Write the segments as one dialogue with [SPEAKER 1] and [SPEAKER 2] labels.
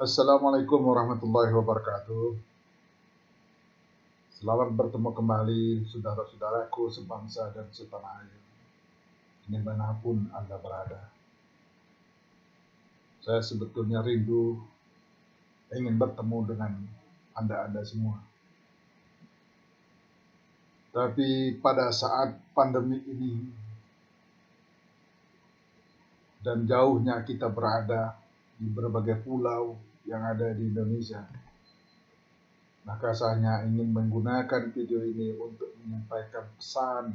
[SPEAKER 1] Assalamualaikum warahmatullahi wabarakatuh. Selamat bertemu kembali saudara-saudaraku sebangsa dan setanah air, dimanapun Anda berada. Saya sebetulnya rindu ingin bertemu dengan Anda semua. Tapi pada saat pandemi ini dan jauhnya kita berada di berbagai pulau yang ada di Indonesia, maka saya hanya ingin menggunakan video ini untuk menyampaikan pesan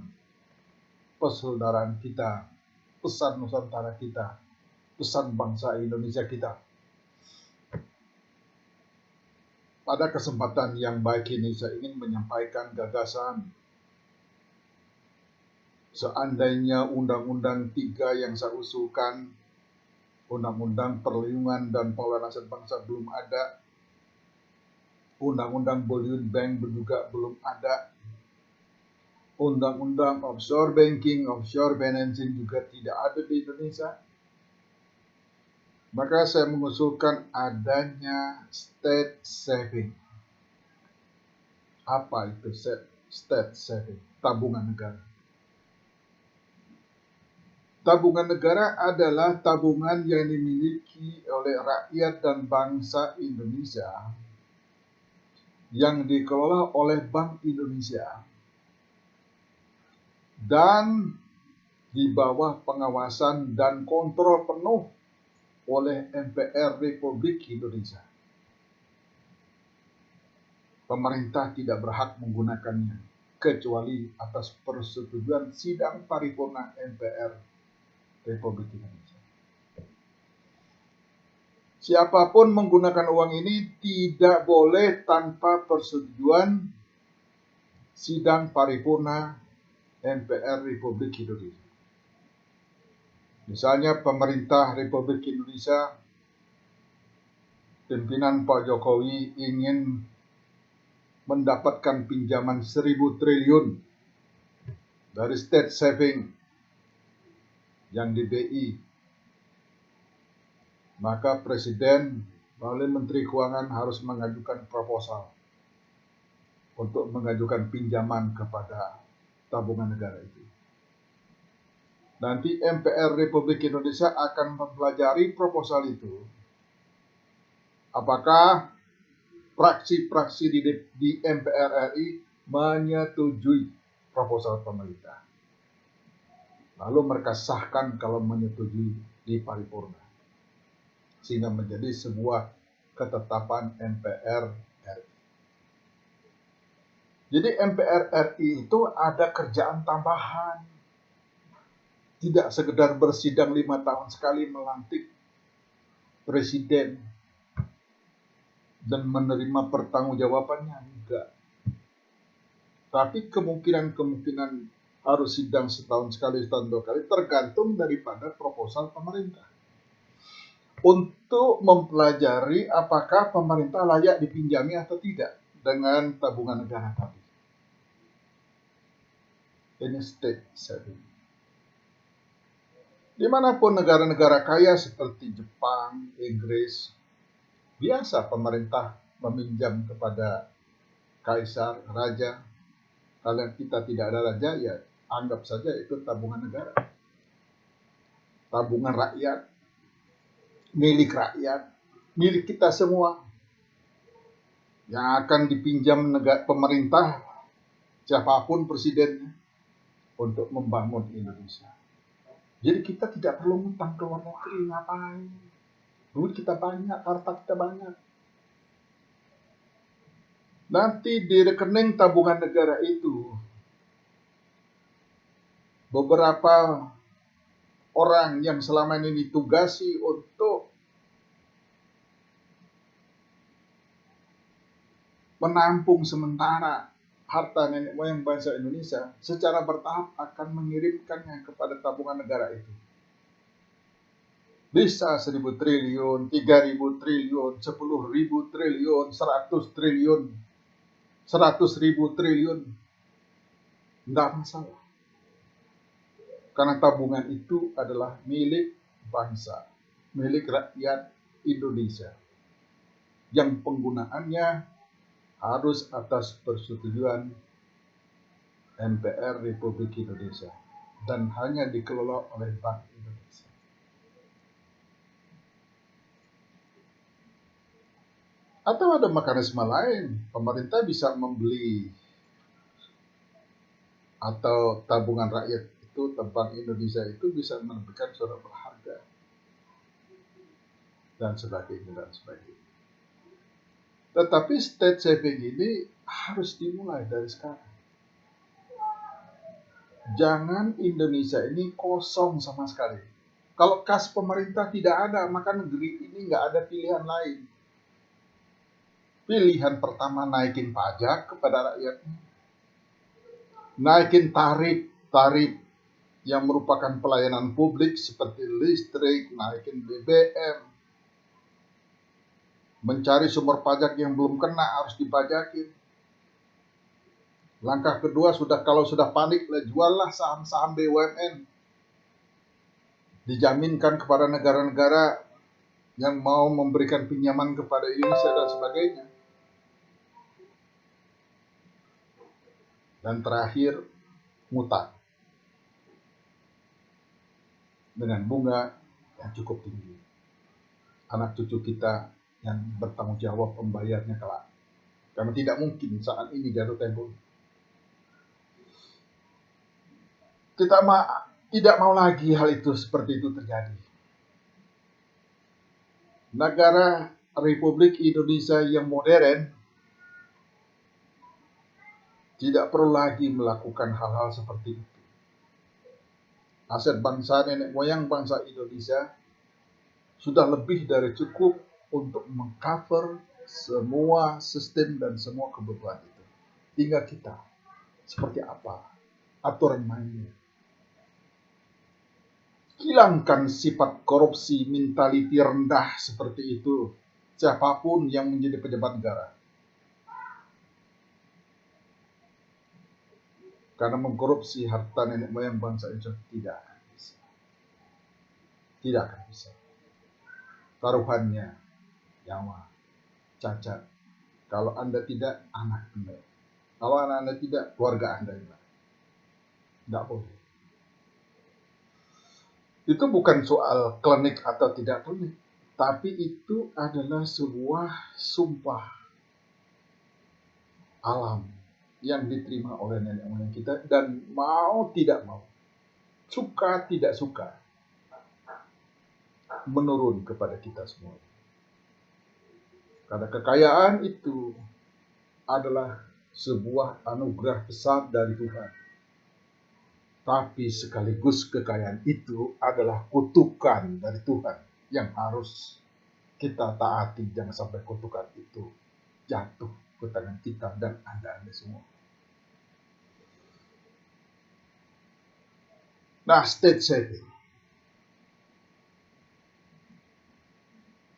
[SPEAKER 1] persaudaraan kita, pesan Nusantara kita, pesan bangsa Indonesia kita. Pada kesempatan yang baik ini saya ingin menyampaikan gagasan seandainya Undang-Undang 3 yang saya usulkan, Undang-Undang Perlindungan dan Pengelolaan Bangsa belum ada, Undang-Undang World Bank juga belum ada, Undang-Undang Offshore Banking, Offshore Financing juga tidak ada di Indonesia. Maka saya mengusulkan adanya state saving. Apa itu state saving? Tabungan negara. Tabungan negara adalah tabungan yang dimiliki oleh rakyat dan bangsa Indonesia yang dikelola oleh Bank Indonesia dan di bawah pengawasan dan kontrol penuh oleh MPR Republik Indonesia. Pemerintah tidak berhak menggunakannya kecuali atas persetujuan sidang paripurna MPR Republik Indonesia. Siapapun menggunakan uang ini tidak boleh tanpa persetujuan sidang paripurna MPR Republik Indonesia. Misalnya pemerintah Republik Indonesia, pimpinan Pak Jokowi ingin mendapatkan pinjaman 1.000 triliun dari state saving yang di BI, maka Presiden melalui Menteri Keuangan harus mengajukan proposal untuk mengajukan pinjaman kepada tabungan negara itu. Nanti MPR Republik Indonesia akan mempelajari proposal itu. Apakah fraksi-fraksi di MPR RI menyetujui proposal pemerintah. Lalu mereka sahkan kalau menyetujui di paripurna. Sehingga menjadi sebuah ketetapan MPR RI. Jadi MPR RI itu ada kerjaan tambahan. Tidak sekedar bersidang 5 tahun sekali melantik presiden dan menerima pertanggungjawabannya, enggak. Tapi kemungkinan harus sidang setahun sekali, setahun 2 kali, tergantung daripada proposal pemerintah. Untuk mempelajari apakah pemerintah layak dipinjami atau tidak dengan tabungan negara tadi. Ini state saving. Dimanapun negara-negara kaya seperti Jepang, Inggris, biasa pemerintah meminjam kepada kaisar, raja. Kalau kita tidak ada raja, ya anggap saja itu tabungan negara. Tabungan rakyat, milik rakyat, milik kita semua. Yang akan dipinjam pemerintah, siapapun presidennya, untuk membangun Indonesia. Jadi kita tidak perlu ngutang ke luar negeri, ngapain? Duit kita banyak, harta kita banyak. Nanti di rekening tabungan negara itu, beberapa orang yang selama ini ditugasi untuk menampung sementara harta nenek moyang bangsa Indonesia secara bertahap akan mengirimkannya kepada tabungan negara itu. Bisa 1.000 triliun, 3.000 triliun, 10.000 triliun, 100 triliun, 100.000 triliun. Tidak masalah. Karena tabungan itu adalah milik bangsa, milik rakyat Indonesia. yang penggunaannya harus atas persetujuan MPR Republik Indonesia dan hanya dikelola oleh Bank Indonesia. Atau ada mekanisme lain, pemerintah bisa membeli atau tabungan rakyat itu, Bank Indonesia itu bisa menerbitkan surat berharga dan sebagainya dan sebagainya. Tetapi state saving ini harus dimulai dari sekarang. Jangan Indonesia ini kosong sama sekali. Kalau kas pemerintah tidak ada, maka negeri ini nggak ada pilihan lain. Pilihan pertama naikin pajak kepada rakyat, naikin tarif yang merupakan pelayanan publik seperti listrik, naikin BBM, mencari sumber pajak yang belum kena harus dipajakin. Langkah kedua, kalau sudah panik, juallah saham-saham BUMN. Dijaminkan kepada negara-negara yang mau memberikan pinjaman kepada Indonesia dan sebagainya. Dan terakhir, ngutang dengan bunga yang cukup tinggi. Anak cucu kita yang bertanggung jawab membayarnya kelak. Karena tidak mungkin saat ini jatuh tempo. Kita tidak mau lagi hal itu seperti itu terjadi. Negara Republik Indonesia yang modern tidak perlu lagi melakukan hal-hal seperti itu. Aset bangsa, nenek moyang bangsa Indonesia sudah lebih dari cukup untuk mengcover semua sistem dan semua kebutuhan itu. Tinggal kita seperti apa aturan mainnya. Hilangkan sifat korupsi, mentaliti rendah seperti itu siapapun yang menjadi pejabat negara. Karena mengkorupsi harta nenek moyang bangsa Indonesia tidak akan bisa. Tidak akan bisa. Taruhannya nyawa, cacat. Kalau Anda tidak, anak Anda. Kalau anak Anda tidak, keluarga Anda juga. Tidak boleh. Itu bukan soal klinik atau tidak klinik, tapi itu adalah sebuah sumpah alam yang diterima oleh nenek moyang kita, dan mau tidak mau, suka tidak suka, menurun kepada kita semua. Karena kekayaan itu adalah sebuah anugerah besar dari Tuhan. Tapi sekaligus kekayaan itu adalah kutukan dari Tuhan yang harus kita taati. Jangan sampai kutukan itu jatuh ke tangan kita dan Anda semua. Nah, state saving,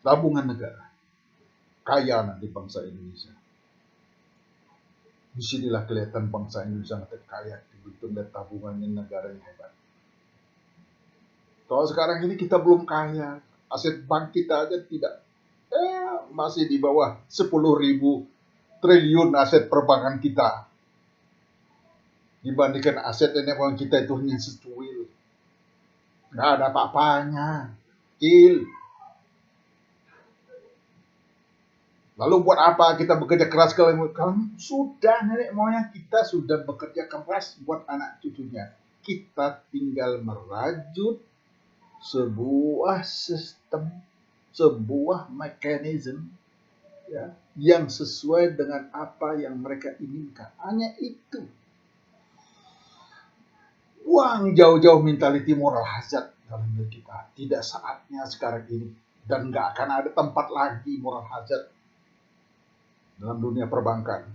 [SPEAKER 1] tabungan negara, kaya nanti bangsa Indonesia. Disinilah kelihatan bangsa Indonesia sangat kaya, dibentuk dari tabungannya negara yang hebat. Kalau sekarang ini kita belum kaya, aset bank kita aja tidak, masih di bawah 10.000 triliun aset perbankan kita. Dibandingkan aset nenek moyang kita itu hanya secuil. Nggak ada apa-apanya. Lalu buat apa kita bekerja keras kalau sudah nenek moyang kita sudah bekerja keras buat anak cucunya. Kita tinggal merajut sebuah sistem, sebuah mekanisme ya, yang sesuai dengan apa yang mereka inginkan. Hanya itu. Buang jauh-jauh mentality moral hazard dalam diri kita. Tidak saatnya sekarang ini. Dan nggak akan ada tempat lagi moral hazard dalam dunia perbankan.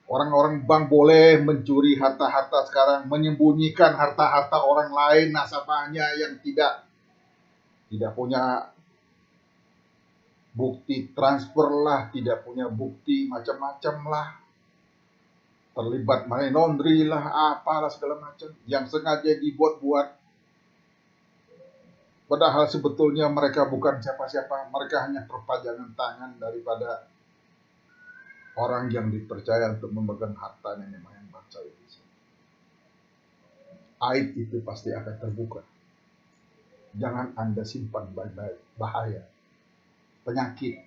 [SPEAKER 1] Orang-orang bank boleh mencuri harta-harta sekarang, menyembunyikan harta-harta orang lain, nasabahnya yang tidak punya bukti transfer lah, tidak punya bukti macam-macam lah. Terlibat money laundry lah, apalah segala macam yang sengaja dibuat-buat. Padahal sebetulnya mereka bukan siapa-siapa, mereka hanya perpanjangan tangan daripada orang yang dipercaya untuk memegang harta nenek moyang bangsa Indonesia. Aib itu pasti akan terbuka. Jangan Anda simpan baik-baik, bahaya. Penyakit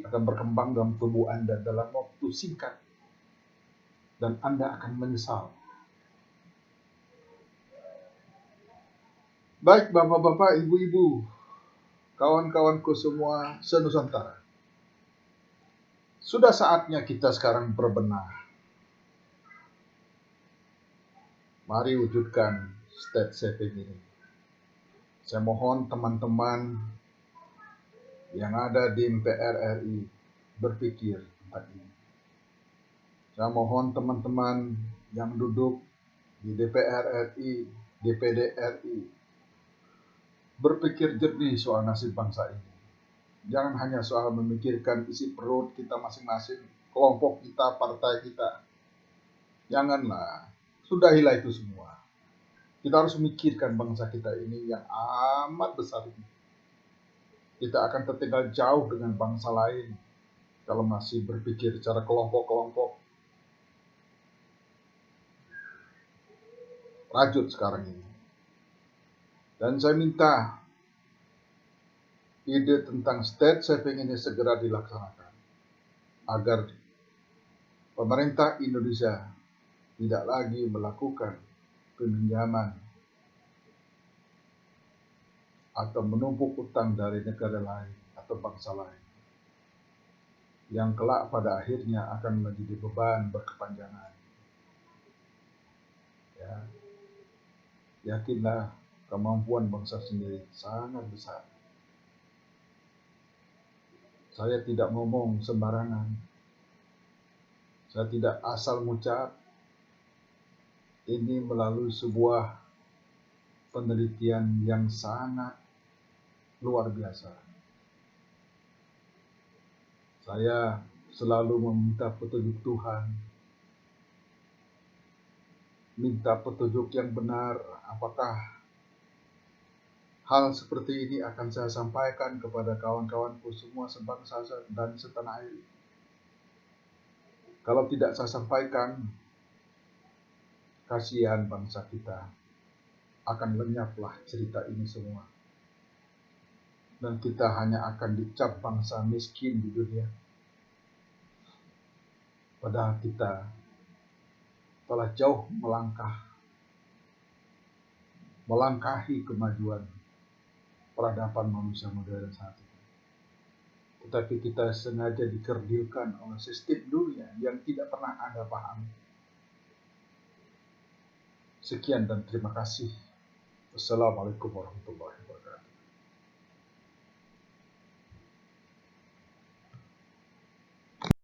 [SPEAKER 1] akan berkembang dalam tubuh Anda dalam waktu singkat. Dan Anda akan menyesal. Baik bapak-bapak, ibu-ibu, kawan-kawanku semua se-Nusantara. Sudah saatnya kita sekarang berbenah. Mari wujudkan state saving ini. Saya mohon teman-teman yang ada di MPR RI berpikir tentang ini. Saya mohon teman-teman yang duduk di DPR RI, DPD RI, berpikir jernih soal nasib bangsa ini. Jangan hanya soal memikirkan isi perut kita masing-masing, kelompok kita, partai kita. Janganlah, sudahilah itu semua. Kita harus memikirkan bangsa kita ini yang amat besar ini. Kita akan tertinggal jauh dengan bangsa lain kalau masih berpikir secara kelompok-kelompok. Rajut sekarang ini. Dan saya minta ide tentang state saving ini segera dilaksanakan agar pemerintah Indonesia tidak lagi melakukan peminjaman atau menumpuk utang dari negara lain atau bangsa lain yang kelak pada akhirnya akan menjadi beban berkepanjangan. Ya, yakinlah kemampuan bangsa sendiri sangat besar. Saya tidak ngomong sembarangan. Saya tidak asal ngucap. Ini melalui sebuah penelitian yang sangat luar biasa. Saya selalu meminta petunjuk Tuhan. Minta petunjuk yang benar. Apakah hal seperti ini akan saya sampaikan kepada kawan-kawanku semua sebangsa dan setanah air. Kalau tidak saya sampaikan, kasihan bangsa kita. Akan lenyaplah cerita ini semua. Dan kita hanya akan dicap bangsa miskin di dunia. Padahal kita telah jauh melangkahi kemajuan peradaban manusia modern saat ini. Tetapi kita sengaja dikerdilkan oleh sistem dunia yang tidak pernah Anda pahami. Sekian dan terima kasih. Wassalamualaikum warahmatullahi wabarakatuh.